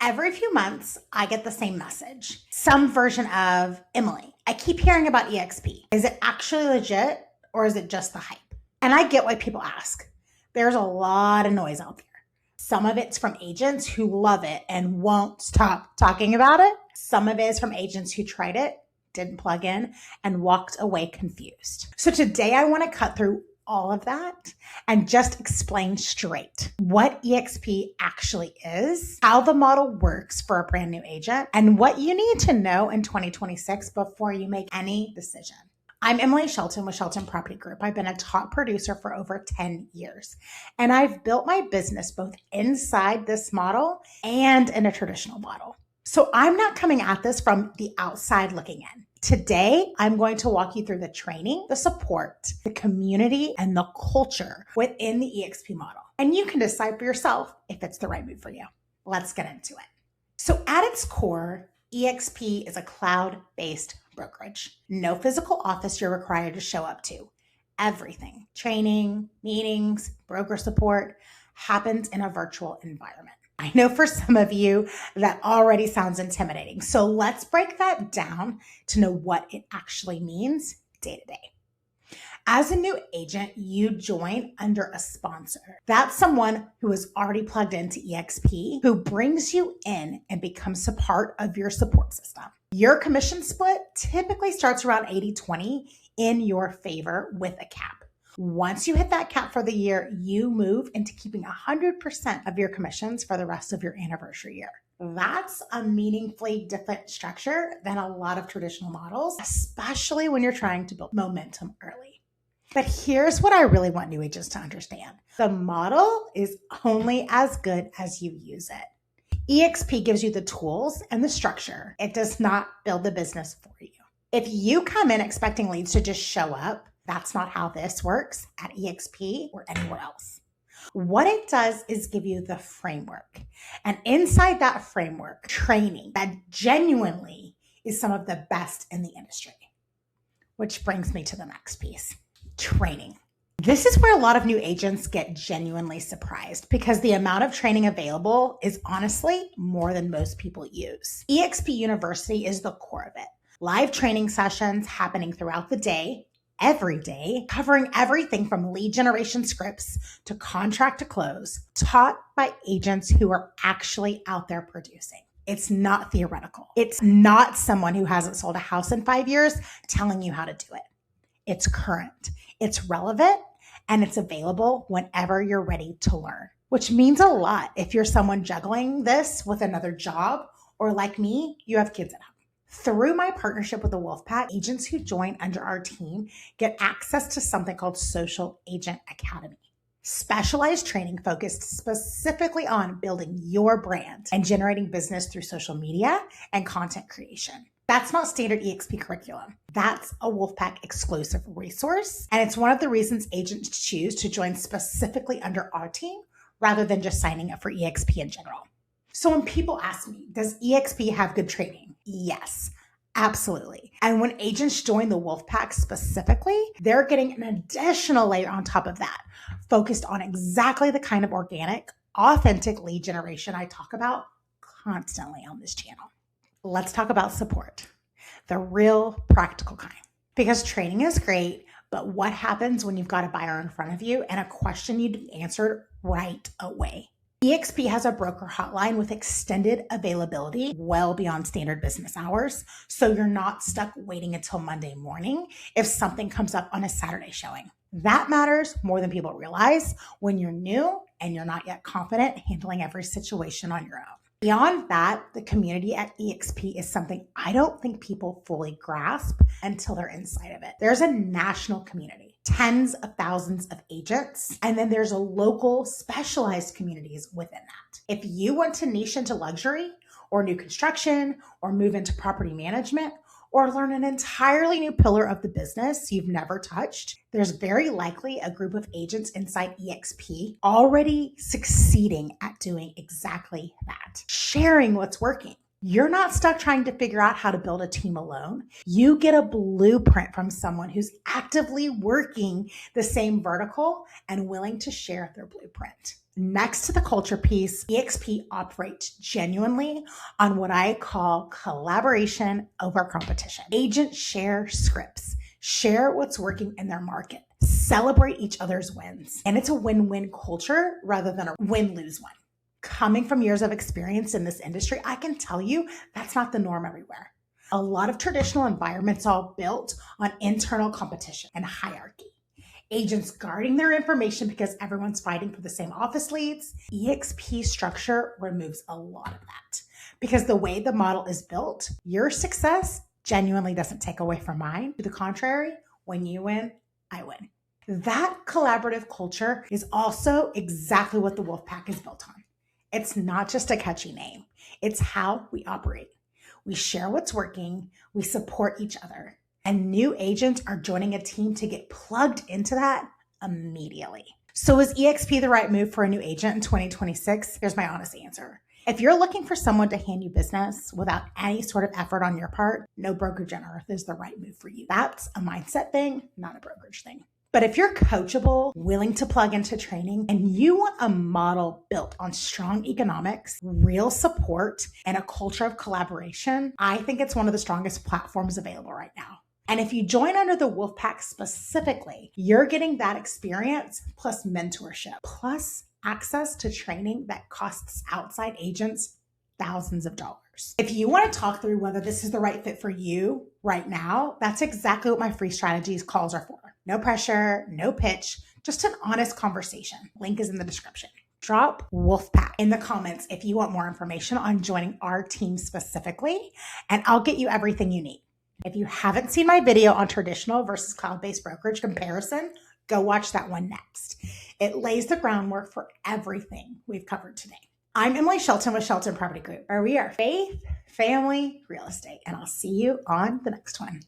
Every few months, I get the same message. Some version of, Emily, I keep hearing about eXp. Is it actually legit or is it just the hype? And I get why people ask. There's a lot of noise out there. Some of it's from agents who love it and won't stop talking about it. Some of it is from agents who tried it, didn't plug in, and walked away confused. So today I want to cut through all of that and just explain straight what eXp actually is, how the model works for a brand new agent, and what you need to know in 2026 before you make any decision. I'm Emily Shelton with Shelton Property Group. I've been a top producer for over 10 years, and I've built my business both inside this model and in a traditional model. So I'm not coming at this from the outside looking in. Today, I'm going to walk you through the training, the support, the community, and the culture within the eXp model. And you can decide for yourself if it's the right move for you. Let's get into it. So at its core, eXp is a cloud-based brokerage. No physical office you're required to show up to. Everything, training, meetings, broker support, happens in a virtual environment. I know for some of you that already sounds intimidating. So let's break that down to know what it actually means day to day. As a new agent, you join under a sponsor. That's someone who is already plugged into eXp, who brings you in and becomes a part of your support system. Your commission split typically starts around 80-20 in your favor with a cap. Once you hit that cap for the year, you move into keeping 100% of your commissions for the rest of your anniversary year. That's a meaningfully different structure than a lot of traditional models, especially when you're trying to build momentum early. But here's what I really want new agents to understand. The model is only as good as you use it. eXp gives you the tools and the structure. It does not build the business for you. If you come in expecting leads to just show up, that's not how this works at eXp or anywhere else. What it does is give you the framework. And inside that framework, training that genuinely is some of the best in the industry. Which brings me to the next piece, training. This is where a lot of new agents get genuinely surprised because the amount of training available is honestly more than most people use. eXp University is the core of it. Live training sessions happening throughout the day, every day, covering everything from lead generation scripts to contract to close, taught by agents who are actually out there producing. It's not theoretical. It's not someone who hasn't sold a house in 5 years telling you how to do it. It's current, it's relevant, and it's available whenever you're ready to learn, which means a lot if you're someone juggling this with another job, or like me, you have kids at home. Through my partnership with the Wolfpack, agents who join under our team get access to something called Social Agent Academy. Specialized training focused specifically on building your brand and generating business through social media and content creation. That's not standard eXp curriculum. That's a Wolfpack exclusive resource. And it's one of the reasons agents choose to join specifically under our team rather than just signing up for eXp in general. So when people ask me, does eXp have good training? Yes, absolutely. And when agents join the Wolfpack specifically, they're getting an additional layer on top of that, focused on exactly the kind of organic, authentic lead generation I talk about constantly on this channel. Let's talk about support, the real practical kind. Because training is great, but what happens when you've got a buyer in front of you and a question you need answered right away? eXp has a broker hotline with extended availability well beyond standard business hours, so you're not stuck waiting until Monday morning if something comes up on a Saturday showing. That matters more than people realize when you're new and you're not yet confident handling every situation on your own. Beyond that, the community at eXp is something I don't think people fully grasp until they're inside of it. There's a national community, tens of thousands of agents, and then there's a local specialized communities within that. If you want to niche into luxury or new construction or move into property management or learn an entirely new pillar of the business you've never touched, there's very likely a group of agents inside eXp already succeeding at doing exactly that, sharing what's working. You're not stuck trying to figure out how to build a team alone. You get a blueprint from someone who's actively working the same vertical and willing to share their blueprint. Next to the culture piece, eXp operates genuinely on what I call collaboration over competition. Agents share scripts, share what's working in their market, celebrate each other's wins. And it's a win-win culture rather than a win-lose one. Coming from years of experience in this industry, I can tell you that's not the norm everywhere. A lot of traditional environments are built on internal competition and hierarchy. Agents guarding their information because everyone's fighting for the same office leads. eXp structure removes a lot of that because the way the model is built, your success genuinely doesn't take away from mine. To the contrary, when you win, I win. That collaborative culture is also exactly what the Wolfpack is built on. It's not just a catchy name. It's how we operate. We share what's working. We support each other. And new agents are joining a team to get plugged into that immediately. So is eXp the right move for a new agent in 2026? Here's my honest answer. If you're looking for someone to hand you business without any sort of effort on your part, no brokerage on earth is the right move for you. That's a mindset thing, not a brokerage thing. But if you're coachable, willing to plug into training, and you want a model built on strong economics, real support, and a culture of collaboration, I think it's one of the strongest platforms available right now. And if you join under the Wolfpack specifically, you're getting that experience plus mentorship, plus access to training that costs outside agents thousands of dollars. If you want to talk through whether this is the right fit for you right now, that's exactly what my free strategies calls are for. No pressure, no pitch, just an honest conversation. Link is in the description. Drop Wolfpack in the comments if you want more information on joining our team specifically, and I'll get you everything you need. If you haven't seen my video on traditional versus cloud-based brokerage comparison, go watch that one next. It lays the groundwork for everything we've covered today. I'm Emily Shelton with Shelton Property Group, where we are faith, family, real estate, and I'll see you on the next one.